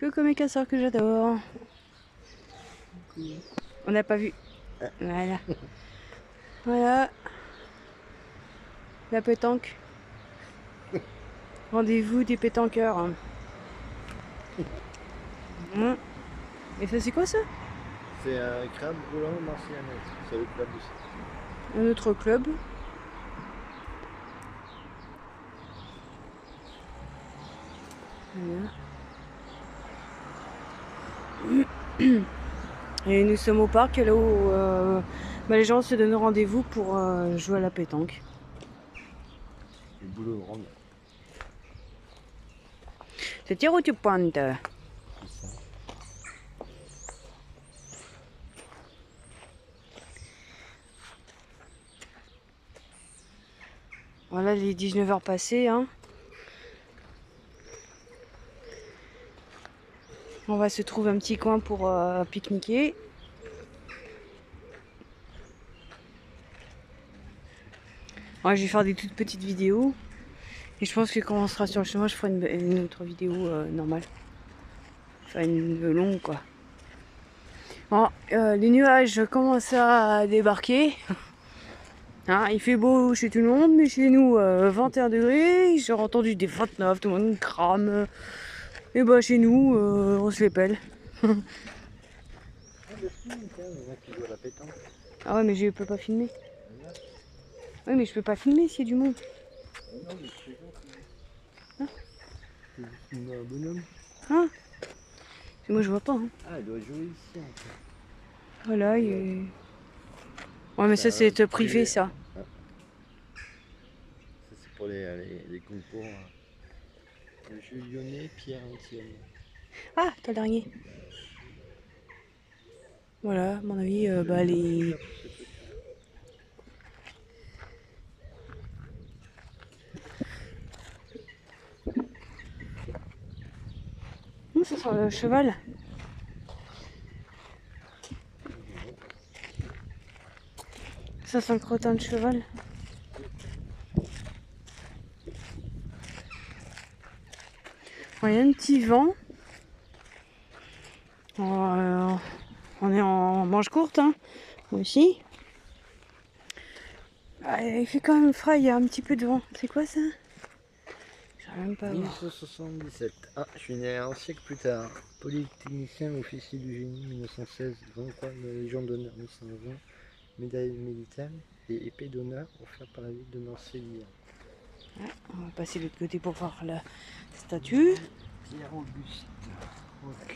Coucou mes casseurs que j'adore. On n'a pas vu. Voilà. Voilà. La pétanque. Rendez-vous des pétanqueurs. Et ça c'est quoi ça? C'est un crabe roulant marcianais. C'est le club aussi. Un autre club. Voilà. Et nous sommes au parc là où les gens se donnent rendez-vous pour jouer à la pétanque. Le boulot de ronde. Tu tires ou tu pointes? Voilà les 19h passées. Hein. On va se trouver un petit coin pour pique-niquer. Ouais, je vais faire des toutes petites vidéos. Et je pense que quand on sera sur le chemin, je ferai une autre vidéo normale. Enfin, une longue quoi. Bon, les nuages commencent à débarquer. Hein, il fait beau chez tout le monde, mais chez nous, 21 degrés. J'ai entendu des 29, tout le monde crame. Et bah chez nous, on se les pèle. Ah ouais, mais je peux pas filmer. Oui, mais je peux pas filmer s'il y a du monde. Hein? C'est juste un bonhomme. Hein? Moi je vois pas. Hein. Ah, il doit jouer ici en fait. Voilà, il est... Ouais, mais ça c'est privé ça. Ah. Ça c'est pour les concours. Le jeu lyonnais, Pierre Etienne. Ah, t'as le dernier. Voilà, à mon avis, les... Ça sent le cheval. Ça sent le crottin de cheval. Il y a un petit vent. On est en manche courte, hein, moi aussi. Ah, il fait quand même frais, il y a un petit peu de vent. C'est quoi ça? J'arrive même pas à voir. 1977. Ah, je suis né un siècle plus tard. Polytechnicien, officier du génie 1916, grand croix de la Légion d'honneur 1920, médaille militaire et épée d'honneur offerte par la ville de Nancy. Ouais, on va passer de l'autre côté pour voir la statue. Pierre Auguste Roch,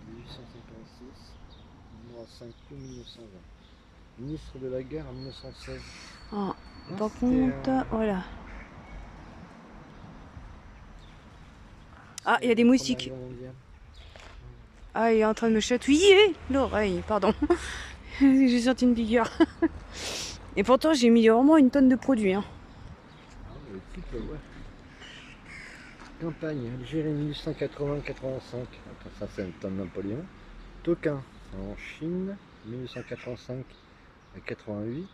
1856, mort à 5 août 1920. Ministre de la guerre en 1916. Ah, par contre, voilà. Ah, il y a des moustiques. Ah, il est en train de me chatouiller l'oreille, pardon. J'ai sorti une piqûre. Et pourtant, j'ai mis vraiment une tonne de produits. Hein. Ah, le type, ouais. Campagne, Algérie 1880-85. Ça, c'est le temps de Napoléon. Tokin, en Chine, 1985 à 88.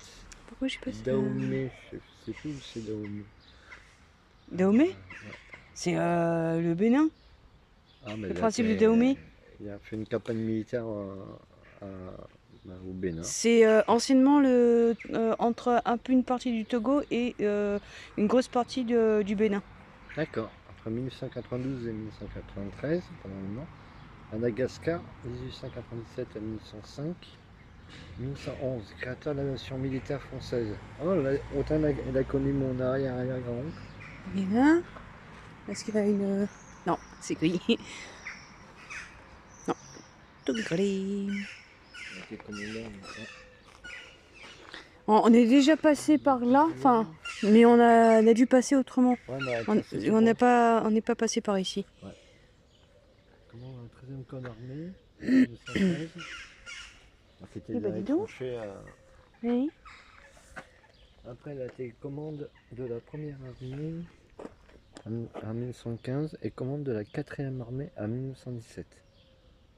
Pourquoi je sais pas ça? Dahomey, je sais plus où c'est Dahomey. Dahomey? Ouais. C'est le Bénin. Ah, mais le principe de Dahomey. Il a fait une campagne militaire au Bénin. C'est anciennement entre un peu une partie du Togo et une grosse partie du Bénin. D'accord. Entre 1992 et 1993, pendant un moment. Madagascar, 1897 à 1905. 1911, créateur de la nation militaire française. Oh, autant elle a connu mon arrière-arrière-grand-oncle. Bénin. Est-ce qu'il a une... Non, c'est gris. Non, tout gris. On est déjà passé par là, enfin, mais on a dû passer autrement. Ouais, on n'est pas passé par ici. Ouais. Comment le 13e corps d'armée 1913. C'était les tranchées. Oui. Après la télécommande de la première armée en 1915 et commande de la 4e armée en 1917.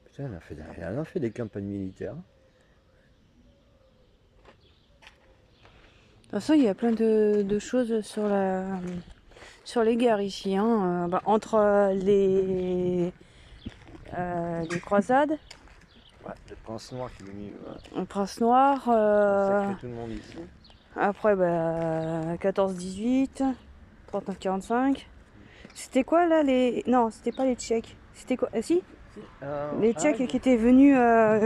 Putain, elle a fait des campagnes militaires. De toute façon, il y a plein de choses sur les guerres ici. Hein. Entre les croisades, Ouais, le prince noir qui est venu le prince noir, sacrer tout le monde ici. après 14-18, 39-45. C'était quoi là les... Non, c'était pas les Tchèques. C'était quoi? Ah si, les Tchèques qui étaient venus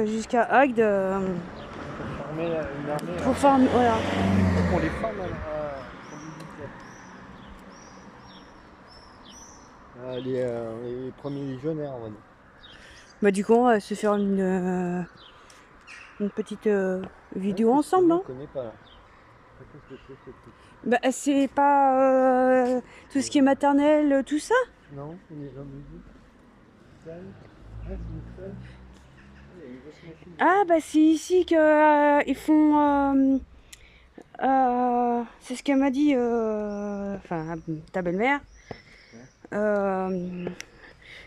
jusqu'à Agde Former une armée. pour former... Voilà. Pour les femmes les premiers légionnaires, on va dire. Bah du coup, on va se faire une petite vidéo ensemble, hein. Je connais pas là. Qu'est-ce que c'est ce truc? Bah c'est pas tout ce qui est maternel, tout ça? Non, c'est les hommes de vie. Ah bah c'est ici que ils font... c'est ce qu'elle m'a dit, enfin ta belle-mère.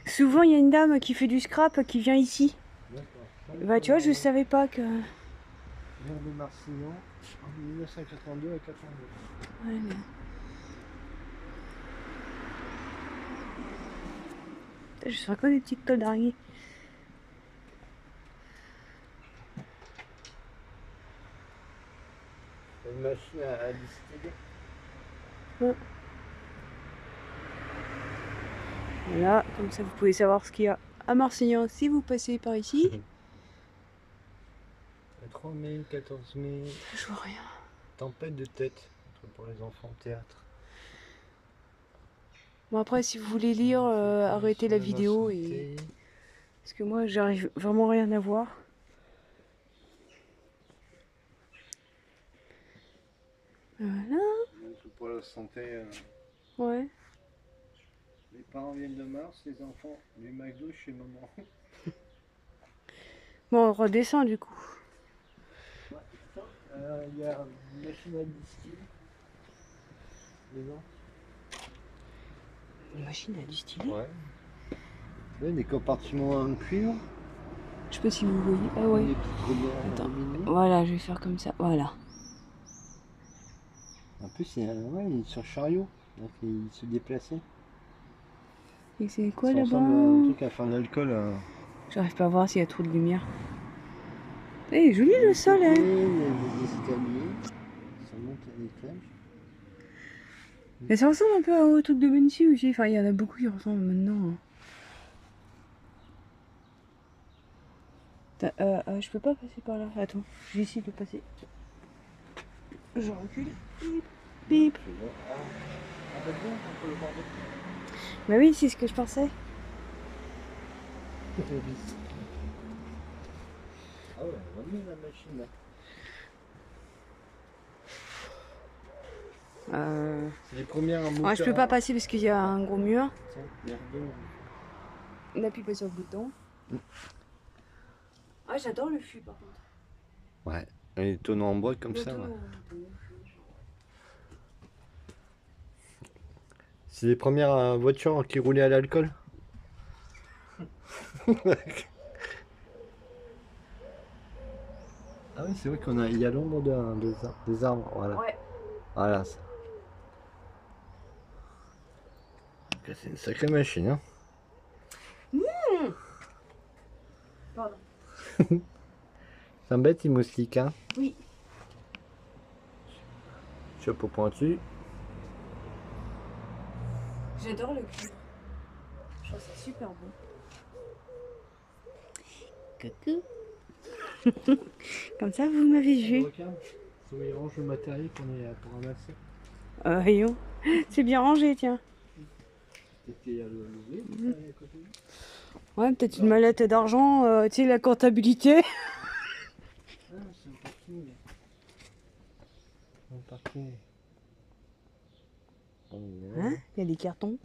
Souvent il y a une dame qui fait du scrap qui vient ici. Bah tu vois, je savais pas que... Guerre de Marcignan en 1982 à 82. Ouais, mais... Je sens quoi des petites toiles d'araignée. Une machine à distiller. Ouais. Voilà, comme ça vous pouvez savoir ce qu'il y a à Marcignan si vous passez par ici. Le 3 mai, 14 mai. Je vois rien. Tempête de tête pour les enfants théâtre. Bon après si vous voulez lire, arrêtez la vidéo et... Parce que moi j'arrive vraiment rien à voir. Voilà. Pour la santé. Ouais. Les parents viennent de Mars, les enfants du McDo chez maman. Bon on redescend du coup. Il y a une machine à distiller. Dedans. Une machine à distiller? Ouais. Ouais, des compartiments en cuivre. Je sais pas si vous voyez. Ah ouais. Des petites gouttières Attends. aluminium. Voilà, je vais faire comme ça. Voilà. En plus, il est sur chariot. Donc il se déplaçait. Et c'est quoi Ça ressemble à là-bas? un truc à faire de l'alcool. J'arrive pas à voir s'il y a trop de lumière. Eh, joli le sol, hein. Il y a des escaliers. Ça monte à l'étage. Mais ça ressemble un peu au truc de Bensi aussi. Enfin, il y en a beaucoup qui ressemblent maintenant. Je peux pas passer par là. Attends, je vais essayer de passer. Je recule. Bip, bip. Bah oui, c'est ce que je pensais. Ah ouais, on va mettre la machine là. C'est les premières moteurs. Ouais, je peux pas passer parce qu'il y a un gros mur. Tiens, merde. On appuie pas sur le bouton. Ah, j'adore le fût par contre. Ouais, les tonneaux en bois comme Le ça. tonneau, Ouais. le tonneau. C'est les premières voitures qui roulaient à l'alcool. Ah oui, c'est vrai il y a l'ombre des arbres. Voilà. Ouais. Voilà ça. C'est une sacrée machine. Hein. Pardon. C'est un bête, il moustique. Hein. Oui. Chapeau pointu. J'adore le cuivre. Je trouve ça super bon. Coucou. Comme ça, vous m'avez vu. Il range le matériel qu'on est pour ramasser. Rayon. C'est bien rangé, tiens. Peut-être qu'il y a le à côté. Ouais, peut-être une mallette d'argent, tu sais, la comptabilité. Ah, c'est un parking. Un parking. Hein? Il y a des cartons.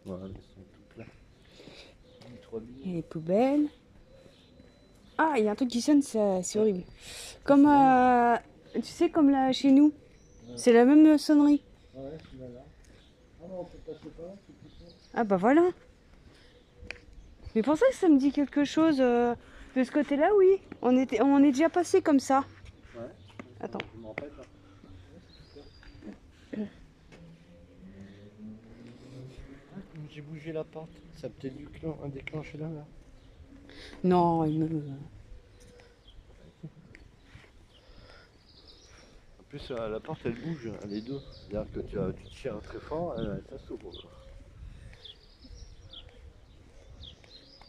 Voilà, ils sont tout pleins. Il y a les poubelles. Ah, il y a un truc qui sonne, c'est horrible. Comme, tu sais, comme là chez nous. C'est la même sonnerie. Ouais, c'est là. Ah non, on peut passer par là, c'est plus ça. Ah bah voilà. Mais pour ça que ça me dit quelque chose. De ce côté-là, oui. On est déjà passé comme ça. Ouais. Attends. Je me rappelle pas. j'ai bougé la porte, ça a peut-être déclenché là. Non, il me... En plus, la porte elle bouge, les deux. C'est-à-dire que tu tires très fort, ça s'ouvre.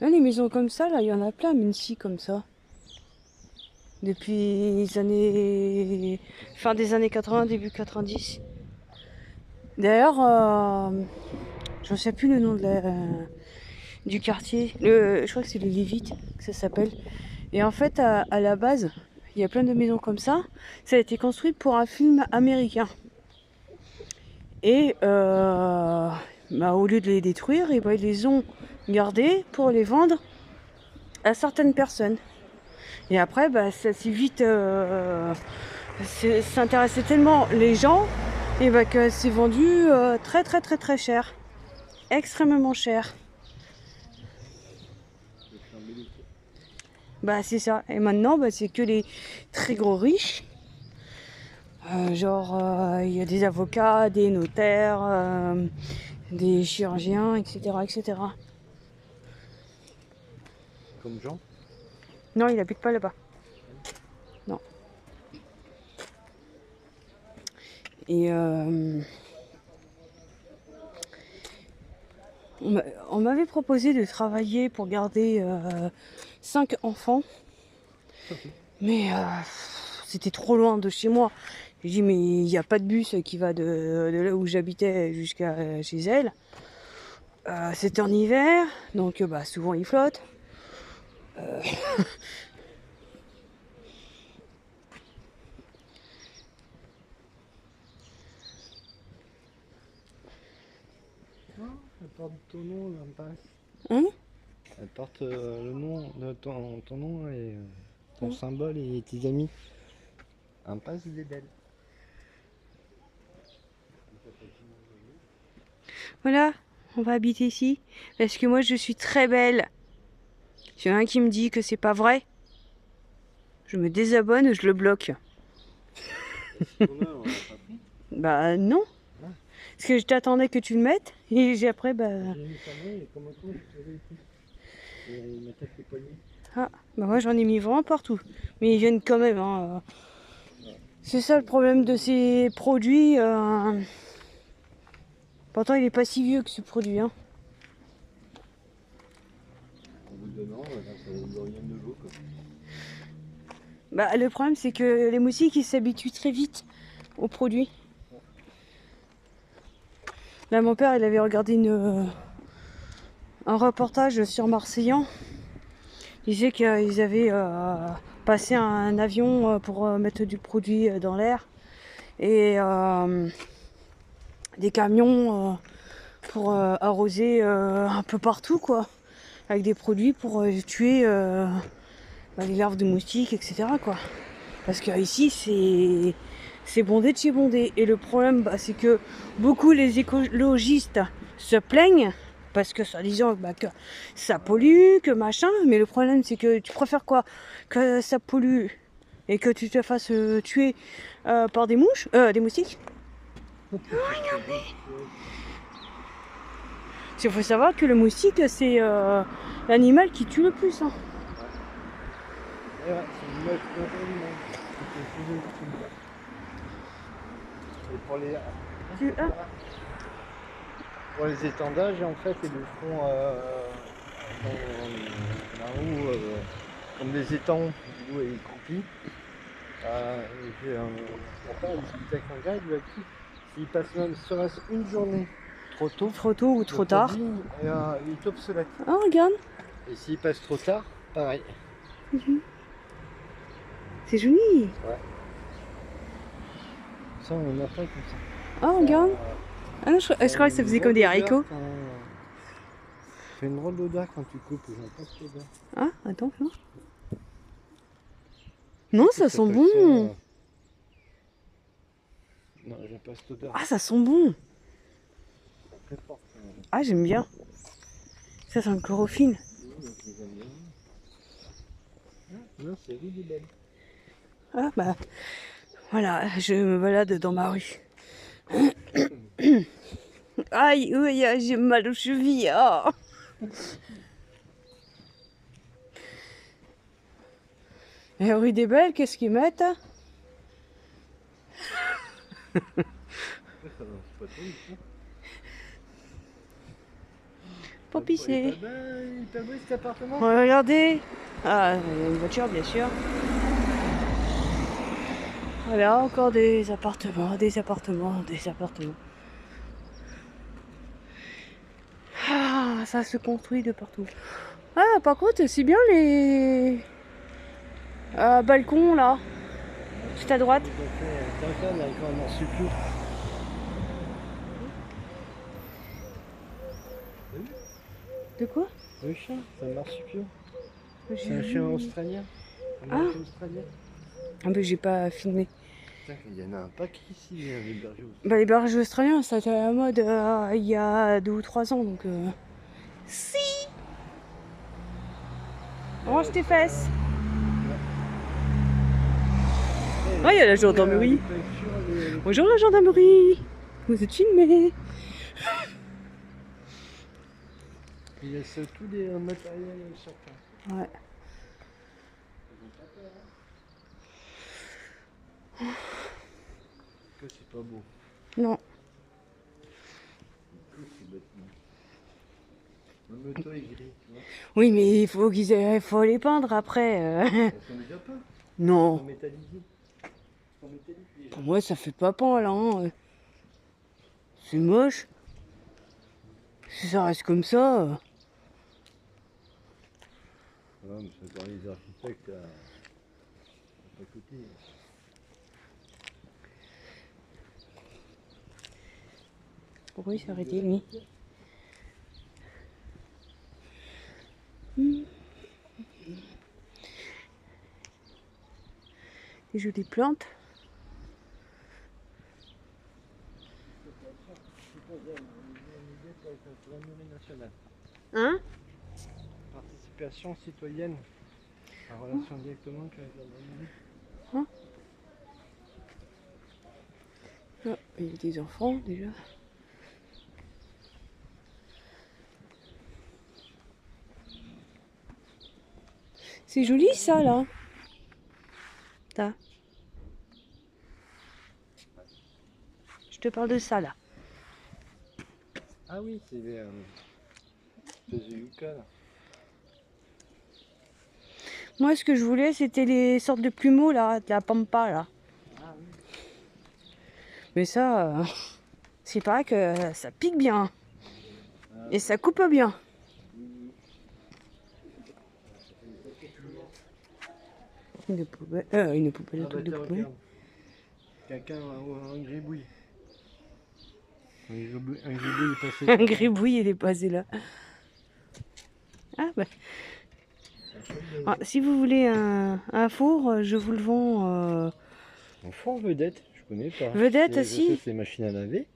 Là, les maisons comme ça, là, il y en a plein à Muncie comme ça. Depuis les années... fin des années 80, début 90. D'ailleurs, je ne sais plus le nom de du quartier. Je crois que c'est le Lévite que ça s'appelle. Et en fait, à la base, il y a plein de maisons comme ça. Ça a été construit pour un film américain. Et au lieu de les détruire, et ils les ont gardés pour les vendre à certaines personnes. Et après, ça s'est vite... ça intéressait tellement les gens et que c'est vendu très très très très cher. Extrêmement cher. C'est ça. Et maintenant, c'est que les très gros riches. Il y a des avocats, des notaires, des chirurgiens, etc., etc. Comme Jean? Non, il habite pas là-bas. Non. Et on m'avait proposé de travailler pour garder 5 enfants. Mais c'était trop loin de chez moi. J'ai dit, mais il n'y a pas de bus qui va de là où j'habitais jusqu'à chez elle. C'était en hiver, donc souvent il flotte. Elle porte ton nom, l'impasse. Hein? Elle porte le nom de ton nom et ton symbole et tes amis. Impasse des Belles. Voilà, on va habiter ici. Parce que moi je suis très belle. S'il y en a un qui me dit que c'est pas vrai, je me désabonne, je le bloque. Bah non. Parce que je t'attendais que tu le mettes et j'ai après Ah, moi j'en ai mis vraiment partout. Mais ils viennent quand même. Hein. C'est ça le problème de ces produits. Pourtant il est pas si vieux que ce produit. Hein. Le problème c'est que les moustiques ils s'habituent très vite aux produits. Là mon père il avait regardé un reportage sur Marseillan. Il disait qu'ils avaient passé un avion pour mettre du produit dans l'air et des camions pour arroser un peu partout quoi, avec des produits pour tuer les larves de moustiques, etc. quoi. Parce que ici c'est bondé de chez bondé. Et le problème c'est que beaucoup les écologistes se plaignent parce que soi-disant que ça pollue, que machin, mais le problème c'est que tu préfères quoi? Que ça pollue et que tu te fasses tuer par des des moustiques? Regardez! Il faut savoir que le moustique c'est l'animal qui tue le plus. Hein. Ouais, c'est une meuf du monde. Et pour les étendages, en fait, ils le font là-haut, comme des étangs, où il croupit. Mon père discutait avec un gars, il lui a dit s'il passe même serait-ce une journée trop tôt ou trop tard, il est obsolète. Ah, regarde. Et s'il passe trop tard, pareil. C'est joli. Ouais. Ça, on en a pas comme ça. Ah, regarde. Ah non, je crois que ça faisait comme des haricots. Ça fait une drôle d'odeur quand tu coupes, j'aime pas cette odeur. Ah, attends, fais voir. Non, ça sent bon. Non, j'aime pas cette odeur. Ah, ça sent bon. Ah, j'aime bien. Ça sent le chlorophylle. Non, c'est rue des Belles. Ah, voilà, je me balade dans ma rue. Aïe, aïe, aïe, j'ai mal aux chevilles. Ah. Et rue des Belles, qu'est-ce qu'ils mettent? Ça va, c'est pas trop vite, hein. Pour pisser. Il est pas beau cet appartement. Regardez. Ah, il y a une voiture, bien sûr. Voilà, encore des appartements, des appartements, des appartements. Ah, ça se construit de partout. Ah, par contre, c'est bien les balcons là, juste à droite. Ils ont fait un avec un marsupial. De quoi? Le chien, c'est un marsupial. J'ai C'est un vu. chien australien. Ah. Australien. Ah ben j'ai pas filmé. Putain, il y en a un paquet ici, les bergers. Bah les bergers australiens, ça a été à la mode il y a 2 ou 3 ans donc. Si. Range tes fesses. Ah, il y a la gendarmerie. Bonjour la gendarmerie. Vous êtes filmé. Il laisse tous les matériels sur place. Ouais. Que c'est pas beau. Non. C'est bêtement. Le moto est gris, tu vois. Oui mais il faut faut les peindre après. Elles sont déjà peintes. Elles Non. sont métallisées. Elles sont métalliques déjà. Pour moi ça fait pas peint là. Hein. C'est moche. Si ça reste comme ça. Ouais, mais c'est dans les architectes à côté. Pourquoi il s'est arrêté lui? Des jolies plantes. Hein? Participation citoyenne en relation directement avec la gendarmerie. Hein? Ah, il y a des enfants déjà. C'est joli ça là. Ça. Je te parle de ça là. Ah oui, c'est les espèces de yucca là. Moi ce que je voulais c'était les sortes de plumeaux là, de la pampa là. Ah oui. Mais ça, c'est pareil que ça pique bien. Et ça coupe bien. Une poubelle, un truc de poubelle. Quelqu'un un gribouille. Un gribouille est passé. Un gribouille il est passé là. Ah bah. Ah, si vous voulez un four, je vous le vends. Un four vedette, je connais pas. Vedette Je aussi. sais, c'est les machines à laver.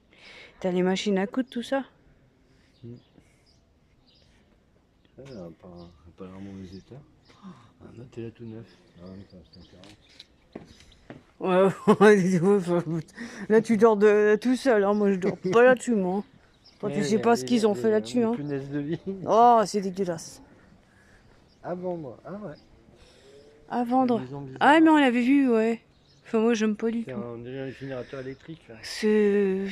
T'as les machines à coudre, tout ça. Ça, pas vraiment les états. Ah, là, t'es là tout neuf. Ah, c'est un 40. Ouais, là tu dors tout seul, hein. Moi je dors pas là-dessus moi. Quand tu sais pas ce qu'ils ont fait là-dessus. Hein. Punaise de vie. Oh, c'est dégueulasse. À vendre. Ah ouais. À vendre. Maison bizarre. Ah mais on l'avait vu, ouais. Enfin moi j'aime pas du C'est tout. un générateur électrique là. C'est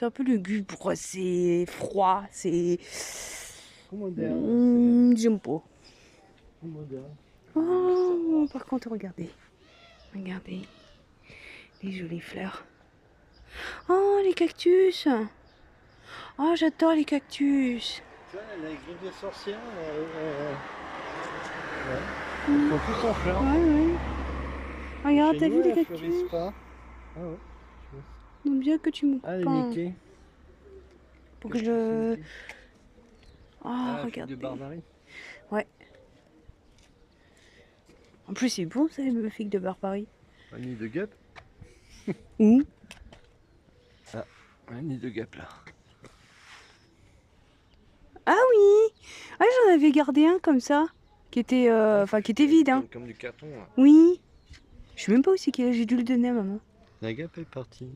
un peu lugubre, c'est froid, c'est... Moderne. J'aime pas. Moderne. Oh, par contre, regardez. Regardez. Les jolies fleurs. Oh, les cactus. Oh, j'adore les cactus. Tu vois, la grille des sorcières, ils sont tous en fleurs. Ouais, ouais. Regarde, Chez t'as nous, vu les elles cactus? fleurissent pas. Ah ouais. Non, bien que tu me Ah, les coupes un. Mickey. Pour que je... Oh, Ah, regarde. de barbarie. Ouais. En plus, c'est bon, ça, les figues de Barbarie. Un nid de guêpe. Où? Ah, un nid de guêpe là. Ah oui! Ah, j'en avais gardé un comme ça, qui était, qui était vide. Hein. Comme du carton là. Oui. Je sais même pas où c'est qu'il est, j'ai dû le donner à maman. La guêpe est partie.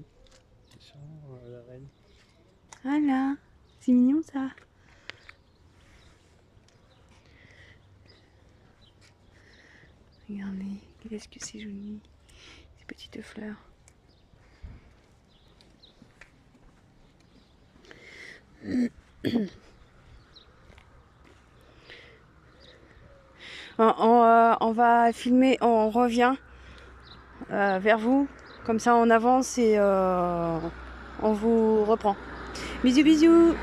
C'est sûrement la reine. Voilà, c'est mignon ça. Regardez, qu'est-ce que c'est joli, ces petites fleurs. On va filmer, on revient vers vous, comme ça on avance et on vous reprend. Bisous bisous.